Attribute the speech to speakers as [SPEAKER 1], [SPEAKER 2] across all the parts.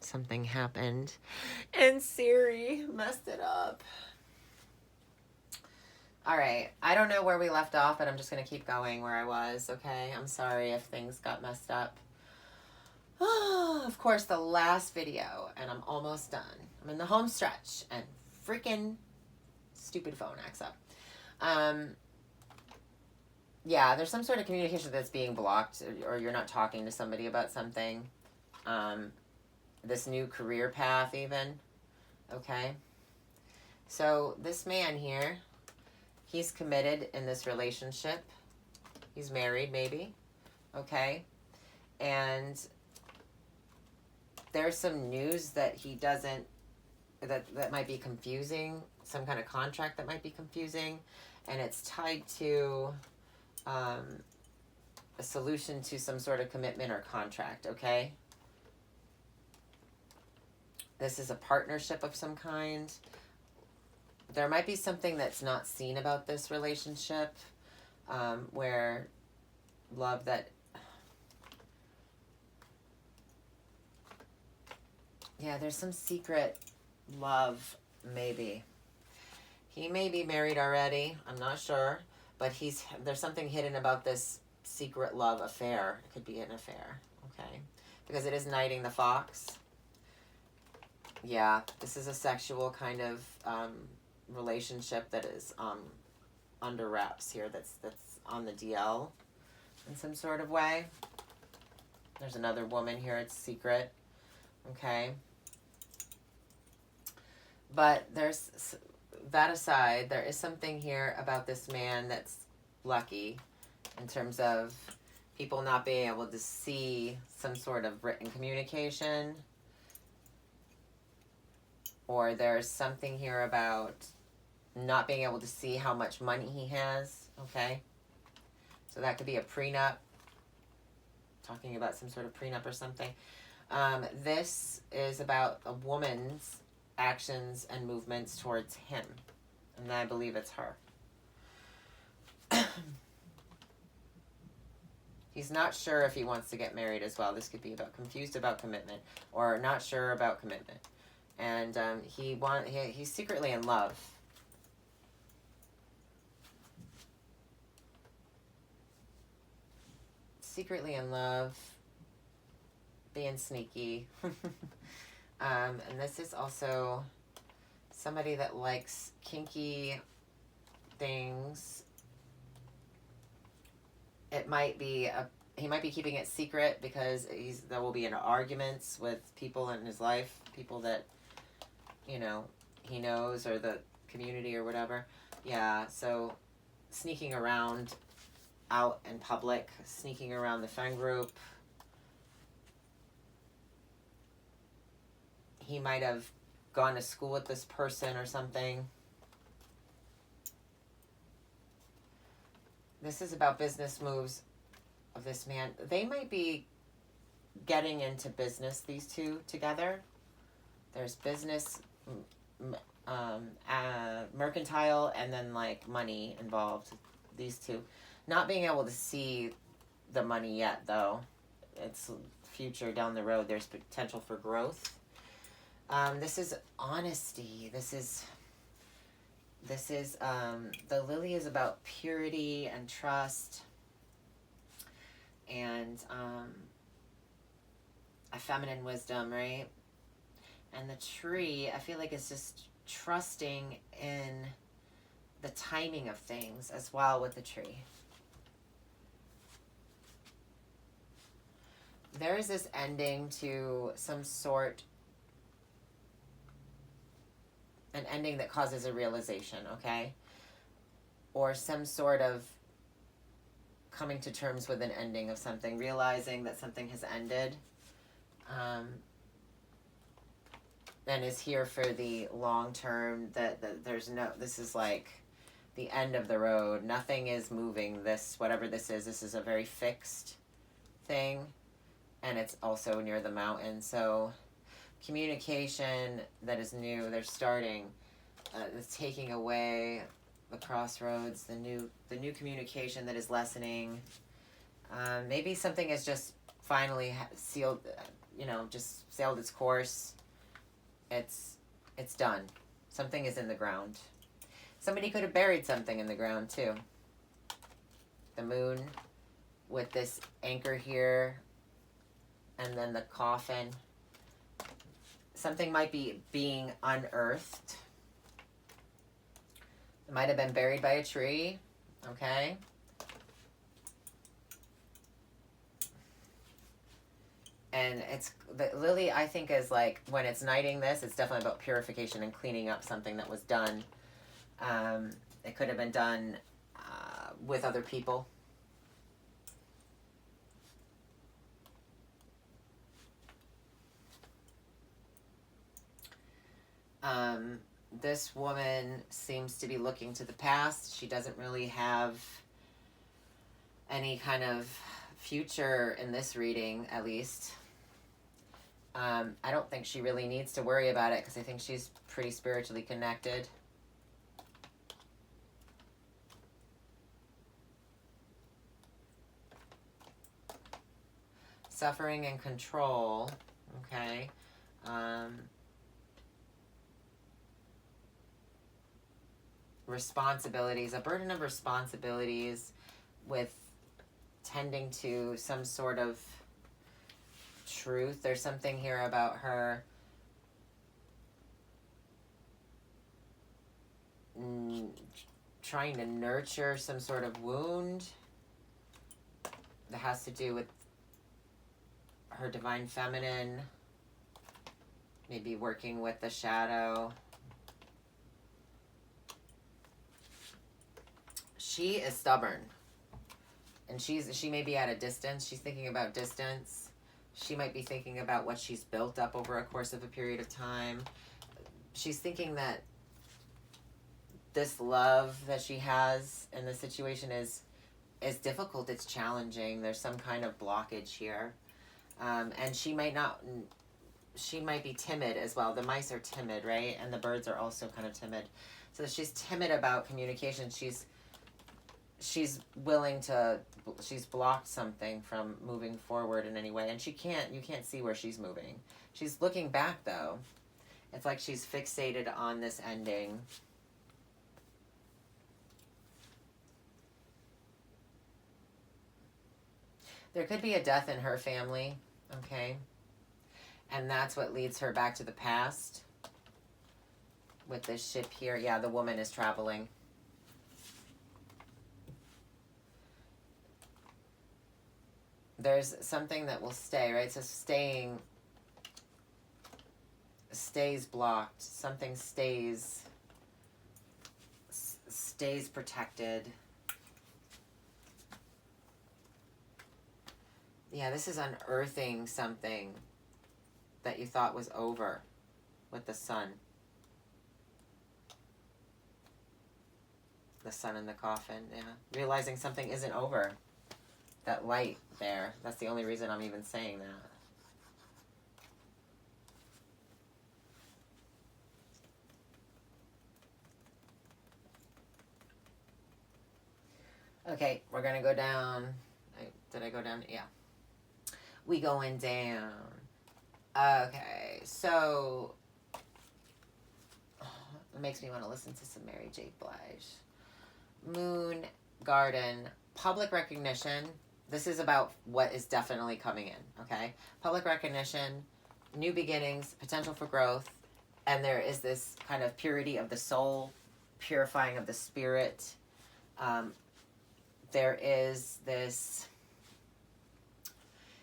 [SPEAKER 1] Something happened and Siri messed it up. All right. I don't know where we left off, but I'm just going to keep going where I was, okay? I'm sorry if things got messed up. Of course, the last video, and I'm almost done. I'm in the home stretch, and freaking stupid phone acts up. Yeah, there's some sort of communication that's being blocked, or you're not talking to somebody about something. This new career path even, okay? So this man here, he's committed in this relationship. He's married, maybe, okay? And there's some news that he doesn't, that might be confusing, some kind of contract that might be confusing, and it's tied to a solution to some sort of commitment or contract, okay? This is a partnership of some kind. There might be something that's not seen about this relationship, where love that, yeah, there's some secret love, maybe. He may be married already, I'm not sure, but there's something hidden about this secret love affair. It could be an affair, okay? Because it is knighting the fox. Yeah, this is a sexual kind of relationship that is under wraps here, that's on the DL in some sort of way. There's another woman here, it's secret, okay? But there's, that aside, there is something here about this man that's lucky in terms of people not being able to see some sort of written communication. Or there's something here about not being able to see how much money he has, okay? So that could be a prenup, talking about some sort of prenup or something. This is about a woman's actions and movements towards him. And I believe it's her. He's not sure if he wants to get married as well. This could be about confused about commitment or not sure about commitment. And he's secretly in love. Secretly in love, being sneaky. And this is also somebody that likes kinky things. It might be he might be keeping it secret because there will be arguments with people in his life, people that, you know, he knows, or the community or whatever. Yeah, so sneaking around out in public, sneaking around the friend group. He might have gone to school with this person or something. This is about business moves of this man. They might be getting into business, these two together. There's business, mercantile, and then like money involved, these two. Not being able to see the money yet, though. It's future down the road. There's potential for growth. This is honesty. This is the lily is about purity and trust, and a feminine wisdom, right? And the tree, I feel like, it's just trusting in the timing of things as well with the tree. There is this ending to some sort, an ending that causes a realization, okay? Or some sort of coming to terms with an ending of something, realizing that something has ended, and is here for the long term, that there's no, this is like the end of the road. Nothing is moving. This, whatever this is a very fixed thing, and it's also near the mountain. So communication that is new, they're starting, it's taking away the crossroads, the new communication that is lessening. Maybe something is just finally sealed, you know, just sailed its course. It's done. Something is in the ground. Somebody could have buried something in the ground too. The moon with this anchor here and then the coffin. Something might be being unearthed. It might have been buried by a tree. Okay. And it's the lily, I think, is like when it's knighting this, it's definitely about purification and cleaning up something that was done. It could have been done with other people. This woman seems to be looking to the past. She doesn't really have any kind of future in this reading, at least. I don't think she really needs to worry about it because I think she's pretty spiritually connected. Suffering and control, okay. Responsibilities, a burden of responsibilities with tending to some sort of truth. There's something here about her trying to nurture some sort of wound that has to do with her divine feminine, maybe working with the shadow. She is stubborn, and she may be at a distance. She's thinking about distance. She might be thinking about what she's built up over a course of a period of time. She's thinking that this love that she has in the situation is difficult. It's challenging. There's some kind of blockage here, and she might be timid as well. The mice are timid, right? And the birds are also kind of timid. So she's timid about communication. She's blocked something from moving forward in any way, and you can't see where she's moving. She's looking back though. It's like she's fixated on this ending. There could be a death in her family, okay? And that's what leads her back to the past. With this ship here, yeah, the woman is traveling. There's something that will stay, right? So stays blocked. Something stays protected. Yeah, this is unearthing something that you thought was over with the sun. The sun in the coffin, yeah. Realizing something isn't over. That light there. That's the only reason I'm even saying that. Okay, we're going to go down. Did I go down? Yeah. We going down. Okay, so it makes me want to listen to some Mary J. Blige. Moon, garden, public recognition. This is about what is definitely coming in, okay? Public recognition, new beginnings, potential for growth, and there is this kind of purity of the soul, purifying of the spirit. There is this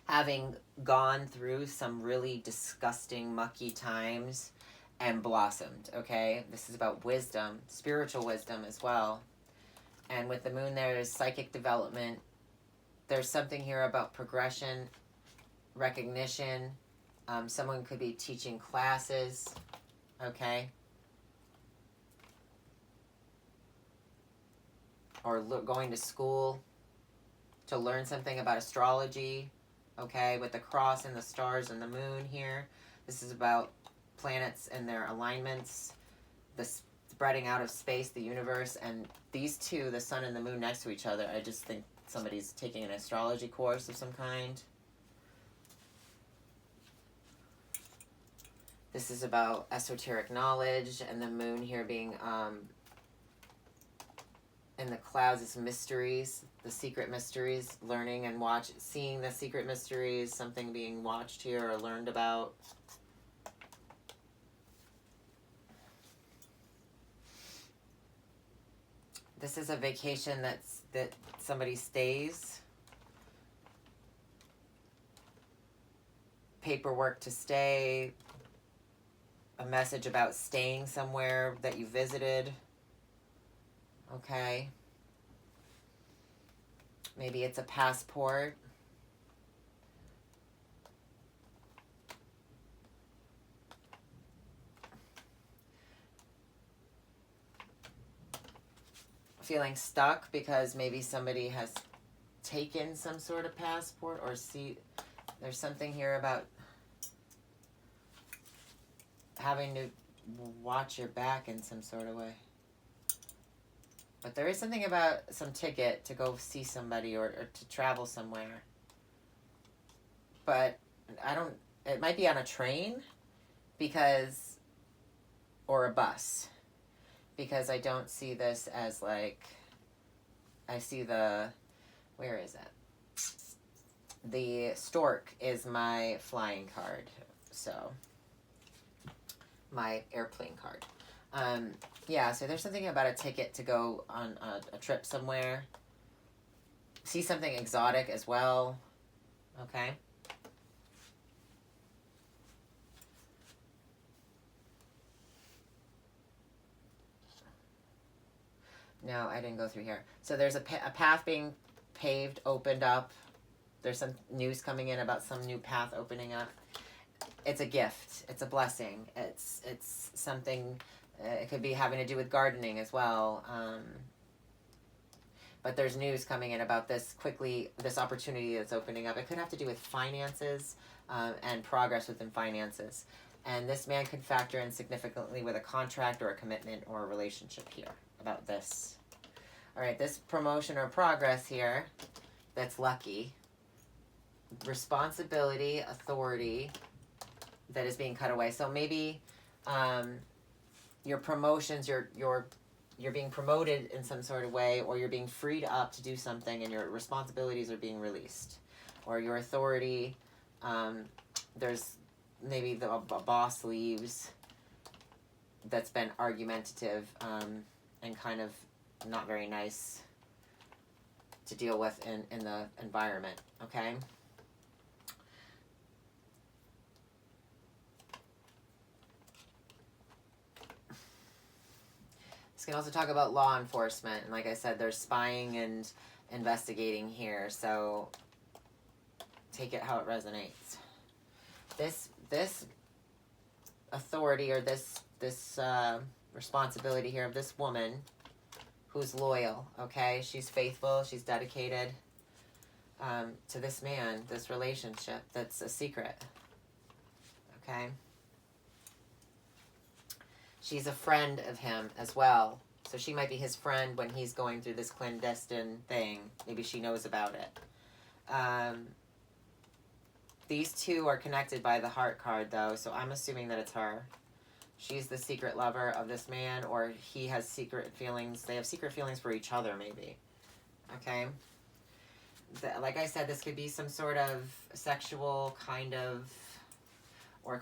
[SPEAKER 1] having gone through some really disgusting, mucky times and blossomed, okay? This is about wisdom, spiritual wisdom as well. And with the moon, there's psychic development. There's something here about progression, recognition. Someone could be teaching classes, okay? Or going to school to learn something about astrology, okay? With the cross and the stars and the moon here. This is about planets and their alignments, the spreading out of space, the universe, and these two, the sun and the moon next to each other, I just think somebody's taking an astrology course of some kind. This is about esoteric knowledge, and the moon here being in the clouds is mysteries, the secret mysteries, learning and seeing the secret mysteries, something being watched here or learned about. This is a vacation that somebody stays. Paperwork to stay. A message about staying somewhere that you visited. Okay. Maybe it's a passport. Feeling stuck because maybe somebody has taken some sort of passport, or there's something here about having to watch your back in some sort of way. But there is something about some ticket to go see somebody or to travel somewhere. But it might be on a train or a bus. Because I don't see this as like, I see where is it? The stork is my flying card. So, my airplane card. Yeah, so there's something about a ticket to go on a trip somewhere. See something exotic as well. Okay. No, I didn't go through here. So there's a path being paved, opened up. There's some news coming in about some new path opening up. It's a gift. It's a blessing. It's something. It could be having to do with gardening as well. But there's news coming in about this opportunity that's opening up. It could have to do with finances and progress within finances. And this man could factor in significantly with a contract or a commitment or a relationship here about this. All right, this promotion or progress here that's lucky. Responsibility, authority that is being cut away. So maybe your promotions, you're being promoted in some sort of way, or you're being freed up to do something and your responsibilities are being released. Or your authority, there's maybe a boss leaves that's been argumentative and kind of not very nice to deal with in the environment, okay? This can also talk about law enforcement, and like I said, there's spying and investigating here, so take it how it resonates. This authority or this responsibility here of this woman who's loyal, okay? She's faithful, she's dedicated to this man, this relationship that's a secret, okay? She's a friend of him as well. So she might be his friend when he's going through this clandestine thing. Maybe she knows about it. These two are connected by the heart card, though, so I'm assuming that it's her. She's the secret lover of this man, or he has secret feelings. They have secret feelings for each other, maybe. Okay? Like I said, this could be some sort of sexual kind of, or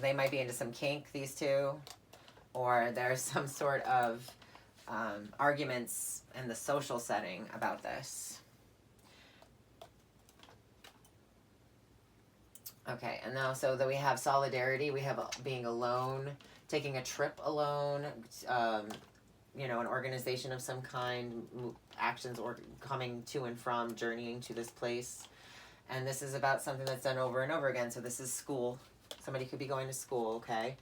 [SPEAKER 1] they might be into some kink, these two, or there's some sort of arguments in the social setting about this. Okay, and now so that we have solidarity, we have being alone, taking a trip alone, an organization of some kind, actions or coming to and from, journeying to this place. And this is about something that's done over and over again. So this is school. Somebody could be going to school, okay?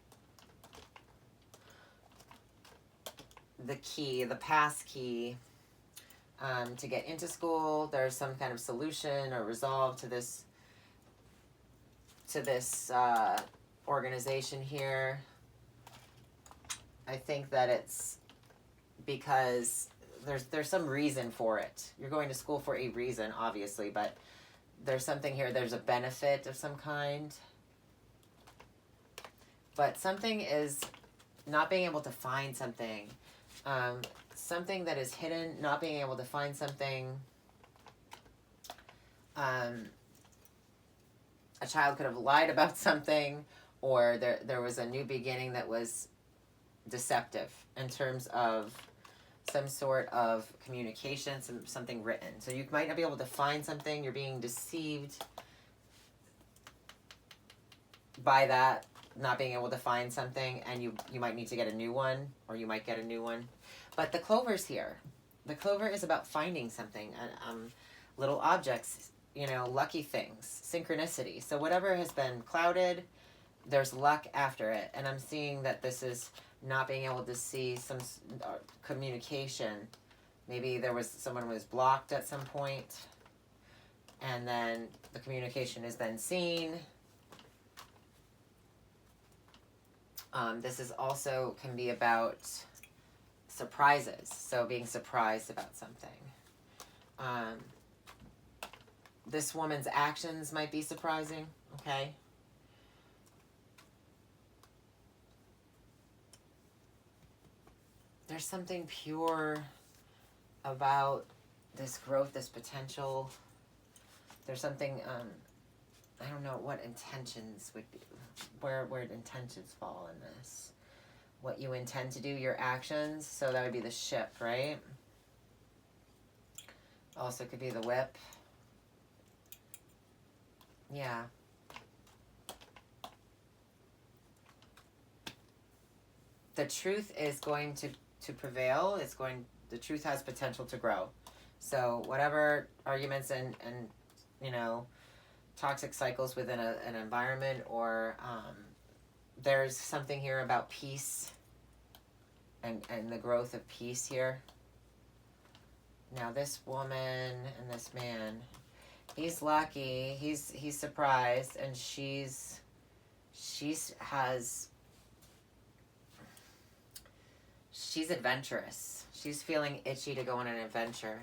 [SPEAKER 1] The key, the pass key to get into school. There's some kind of solution or resolve to this organization here. I think that it's because there's some reason for it. You're going to school for a reason, obviously, but there's something here. There's a benefit of some kind. but something is not being able to find something. Something that is hidden, not being able to find something. A child could have lied about something, or there was a new beginning that was deceptive in terms of some sort of communication, something written. So you might not be able to find something. You're being deceived by that, not being able to find something, and you might need to get a new one, or you might get a new one. But the clover's here. The clover is about finding something, little objects, you know, lucky things, synchronicity. So whatever has been clouded, there's luck after it. And I'm seeing that this is not being able to see some communication. Maybe there was someone was blocked at some point, and then the communication is then seen. This is also can be about surprises. So being surprised about something. This woman's actions might be surprising. Okay. There's something pure about this growth, this potential. There's something, I don't know what intentions would be, where intentions fall in this. What you intend to do, your actions. So that would be the ship, right? Also could be the whip. Yeah. The truth is going to prevail. The truth has potential to grow. So whatever arguments and you know, toxic cycles within an environment, or there's something here about peace and the growth of peace here. Now this woman and this man, he's lucky, he's surprised, and she's adventurous. She's feeling itchy to go on an adventure.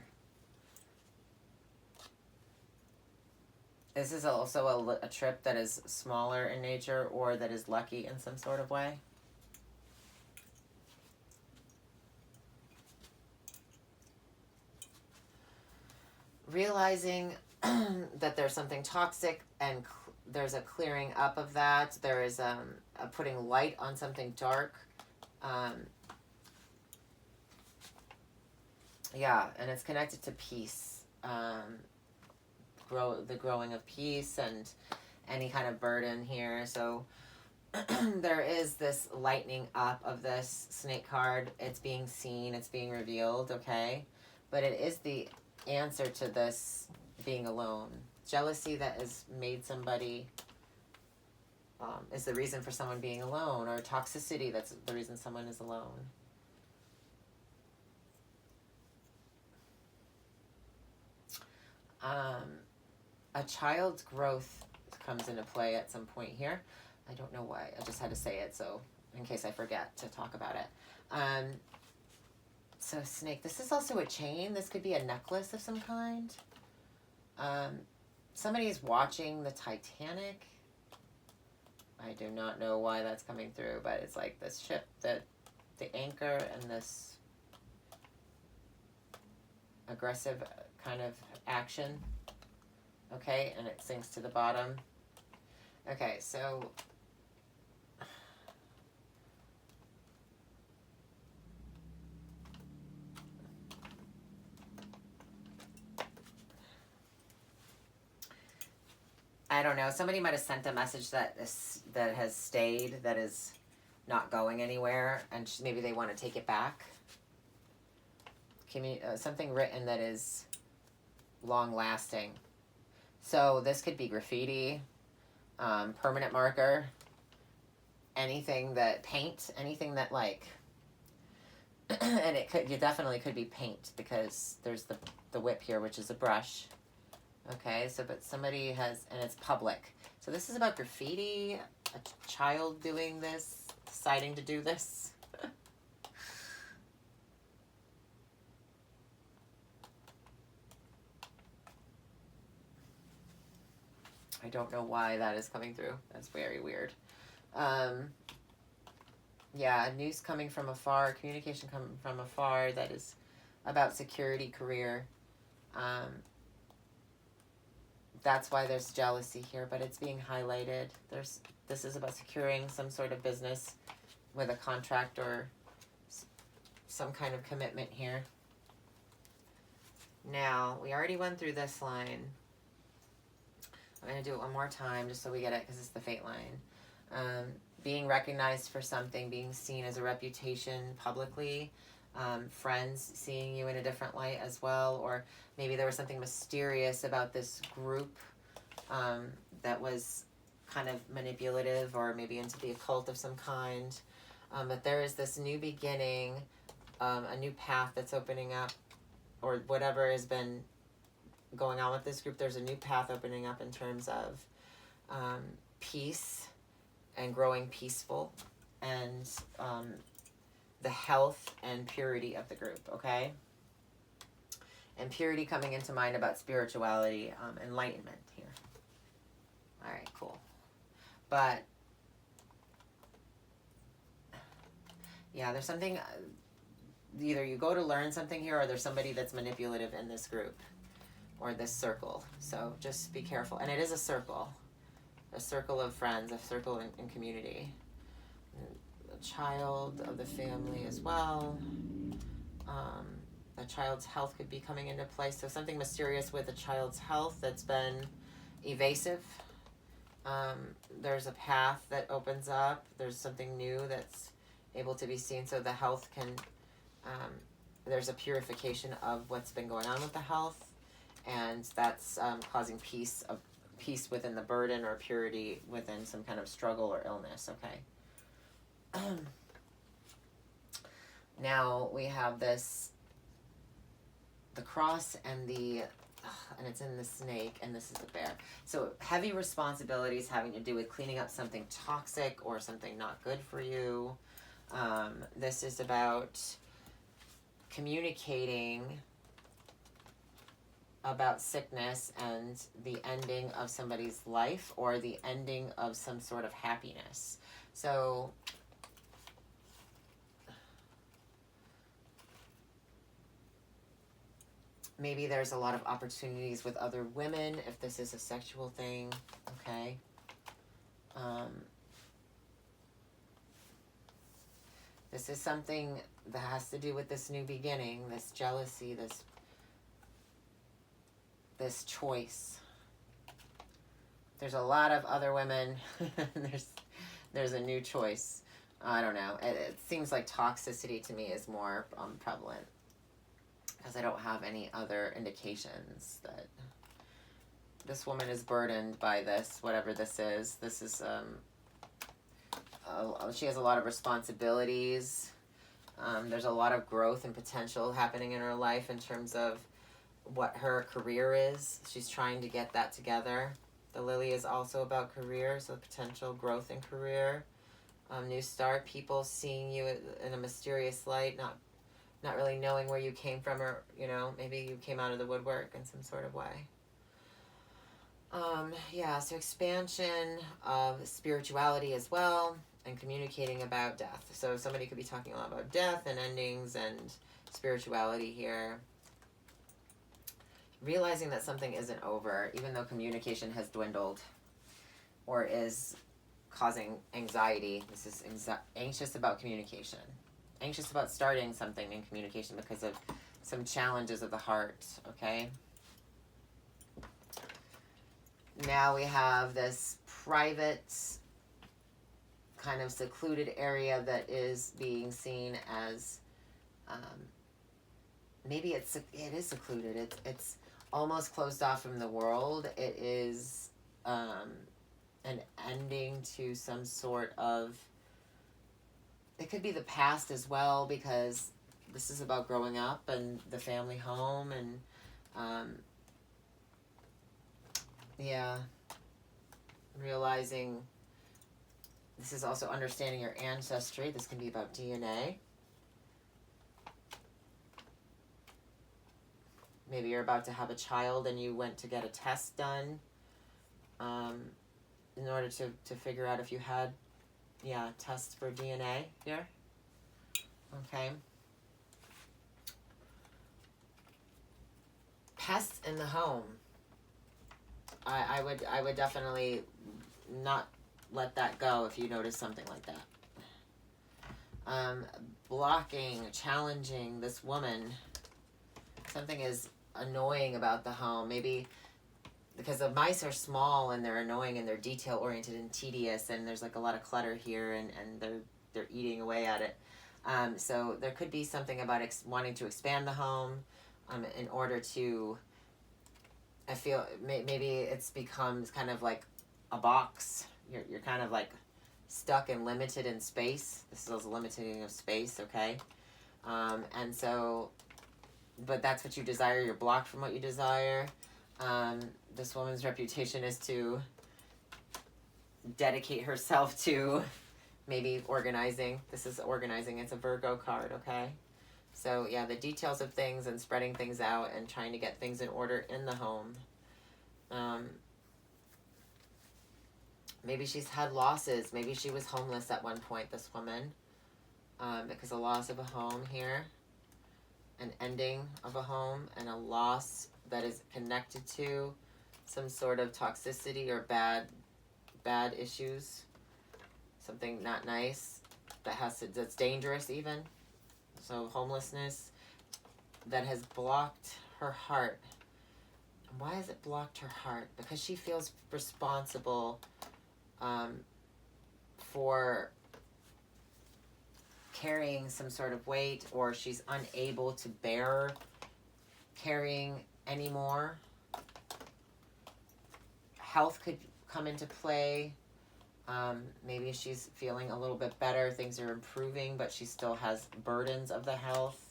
[SPEAKER 1] This is also a trip that is smaller in nature, or that is lucky in some sort of way. Realizing that there's something toxic, and there's a clearing up of that. There is a putting light on something dark. Yeah, and it's connected to peace. The growing of peace and any kind of burden here. So there is this lightening up of this snake card. It's being seen, it's being revealed, okay? But it is the answer to this being alone. Jealousy that has made somebody, is the reason for someone being alone, or toxicity that's the reason someone is alone. A child's growth comes into play at some point here. I don't know why. I just had to say it, so in case I forget to talk about it. So snake, this is also a chain. This could be a necklace of some kind. Somebody is watching the Titanic. I do not know why that's coming through, but it's like this ship, the anchor, and this aggressive kind of action. Okay, and it sinks to the bottom. Okay, so I don't know. Somebody might have sent a message that has stayed, that is not going anywhere, and maybe they want to take it back. Something written that is long lasting. So this could be graffiti, permanent marker, anything that paint, anything that like, and you definitely could be paint, because there's the whip here, which is a brush. Okay, so but somebody has, and it's public. So this is about graffiti, a child doing this, deciding to do this. I don't know why that is coming through. That's very weird. Yeah, news coming from afar, communication coming from afar that is about security, career. Um, that's why there's jealousy here, but it's being highlighted. This is about securing some sort of business with a contract or some kind of commitment here. Now, we already went through this line. I'm going to do it one more time just so we get it, because it's the fate line. Being recognized for something, being seen as a reputation publicly, friends seeing you in a different light as well, or maybe there was something mysterious about this group that was kind of manipulative or maybe into the occult of some kind. But there is this new beginning, a new path that's opening up, or whatever has been going on with this group. There's a new path opening up in terms of peace and growing peaceful, and the health and purity of the group, okay? And purity coming into mind about spirituality, enlightenment here. All right, cool. But yeah, there's something, either you go to learn something here, or there's somebody that's manipulative in this group or this circle. So just be careful. And it is a circle of friends, a circle in community. A child of the family as well. A child's health could be coming into place. So something mysterious with a child's health that's been evasive. There's a path that opens up. There's something new that's able to be seen. So the health can, there's a purification of what's been going on with the health. And that's causing peace within the burden, or purity within some kind of struggle or illness, okay? Now we have this, the cross and and it's in the snake, and this is the bear. So heavy responsibilities having to do with cleaning up something toxic or something not good for you. This is about communicating about sickness and the ending of somebody's life, or the ending of some sort of happiness. So maybe there's a lot of opportunities with other women if this is a sexual thing, okay? This is something that has to do with this new beginning, this jealousy, this choice. There's a lot of other women. there's a new choice. I don't know. It seems like toxicity to me is more prevalent, because I don't have any other indications that this woman is burdened by this, whatever this is. This is, she has a lot of responsibilities. There's a lot of growth and potential happening in her life in terms of what her career is. She's trying to get that together. The lily is also about career, so potential growth in career. New start, people seeing you in a mysterious light, not really knowing where you came from, or, maybe you came out of the woodwork in some sort of way. So expansion of spirituality as well, and communicating about death. So somebody could be talking a lot about death and endings and spirituality here. Realizing that something isn't over, even though communication has dwindled or is causing anxiety. This is anxious about communication. Anxious about starting something in communication because of some challenges of the heart, okay? Now we have this private, kind of secluded area that is being seen as, maybe it is secluded. It's almost closed off from the world. It is an ending to some sort of, it could be the past as well, because this is about growing up and the family home, and realizing this is also understanding your ancestry. This can be about DNA. Maybe you're about to have a child and you went to get a test done in order to figure out if you had Yeah, test for DNA here. Okay. Pests in the home. I would definitely not let that go if you notice something like that. Blocking, challenging this woman. Something is annoying about the home. Maybe because the mice are small and they're annoying and they're detail oriented and tedious, and there's like a lot of clutter here, and they're eating away at it. So there could be something about wanting to expand the home in order to, I feel maybe it's becomes kind of like a box. You're kind of like stuck and limited in space. This is a limiting of space, okay? And so, but that's what you desire. You're blocked from what you desire. This woman's reputation is to dedicate herself to maybe organizing. This is organizing. It's a Virgo card, okay? So yeah, the details of things and spreading things out and trying to get things in order in the home. Maybe she's had losses. Maybe she was homeless at one point, this woman, because a loss of a home here, an ending of a home, and a loss that is connected to some sort of toxicity or bad issues, something not nice that's dangerous even. So homelessness that has blocked her heart. Why has it blocked her heart? Because she feels responsible for carrying some sort of weight, or she's unable to bear carrying anymore. Health could come into play. Maybe she's feeling a little bit better, things are improving, but she still has burdens of the health.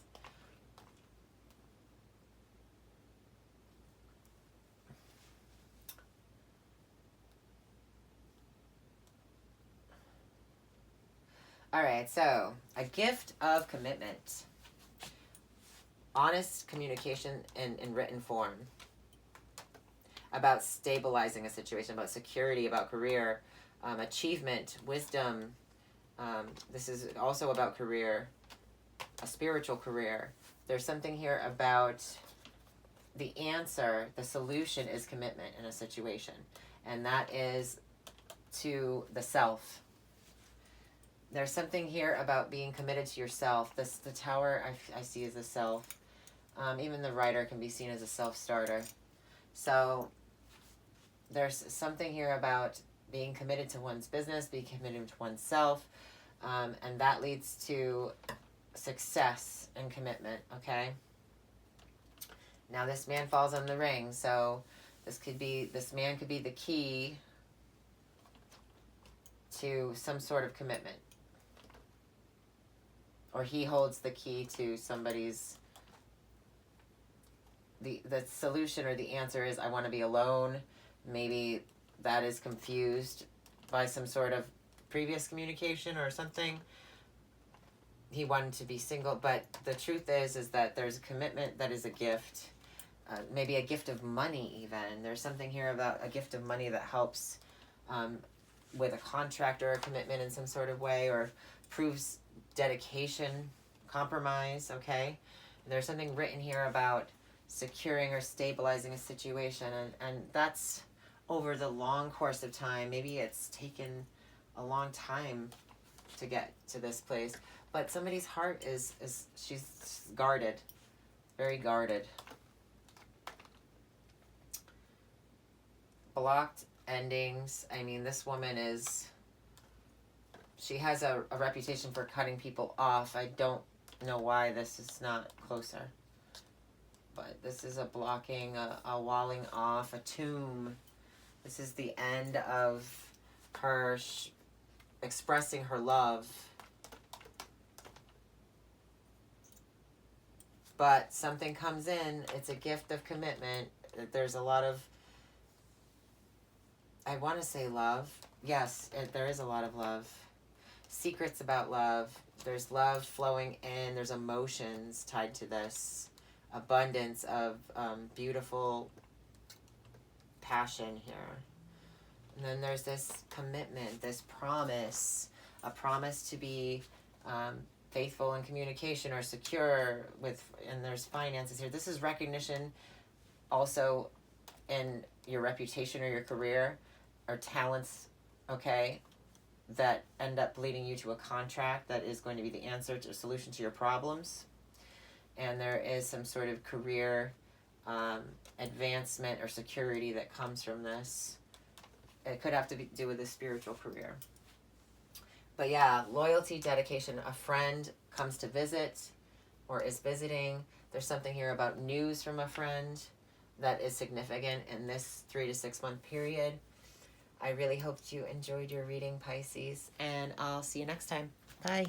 [SPEAKER 1] All right, so a gift of commitment. Honest communication in written form about stabilizing a situation, about security, about career, achievement, wisdom. This is also about career, a spiritual career. There's something here about the answer, the solution is commitment in a situation, and that is to the self. There's something here about being committed to yourself. The tower I see as a self. Even the writer can be seen as a self-starter. So there's something here about being committed to one's business, being committed to oneself, and that leads to success and commitment, okay? Now this man falls on the ring, so this man could be the key to some sort of commitment. Or he holds the key to somebody's, the solution or the answer is, I want to be alone. Maybe that is confused by some sort of previous communication or something. He wanted to be single, but the truth is that there's a commitment that is a gift. Maybe a gift of money even. There's something here about a gift of money that helps with a contract or a commitment in some sort of way, or proves dedication, compromise, okay? There's something written here about securing or stabilizing a situation, and that's over the long course of time. Maybe it's taken a long time to get to this place, but somebody's heart is she's guarded, very guarded. Blocked endings. I mean, this woman she has a reputation for cutting people off. I don't know why this is not closer. But this is a blocking, a walling off, a tomb. This is the end of her expressing her love. But something comes in. It's a gift of commitment. There's a lot of, I want to say love. Yes, there is a lot of love. Secrets about love. There's love flowing in. There's emotions tied to this. Abundance of beautiful passion here. And then there's this commitment, this promise a promise to be faithful in communication or secure with, and there's finances here. This is recognition also in your reputation or your career or talents, okay, that end up leading you to a contract that is going to be the answer to a solution to your problems. And there is some sort of career advancement or security that comes from this. It could have to do with a spiritual career. But yeah, loyalty, dedication. A friend comes to visit or is visiting. There's something here about news from a friend that is significant in this 3 to 6 month period. I really hoped you enjoyed your reading, Pisces, and I'll see you next time. Bye.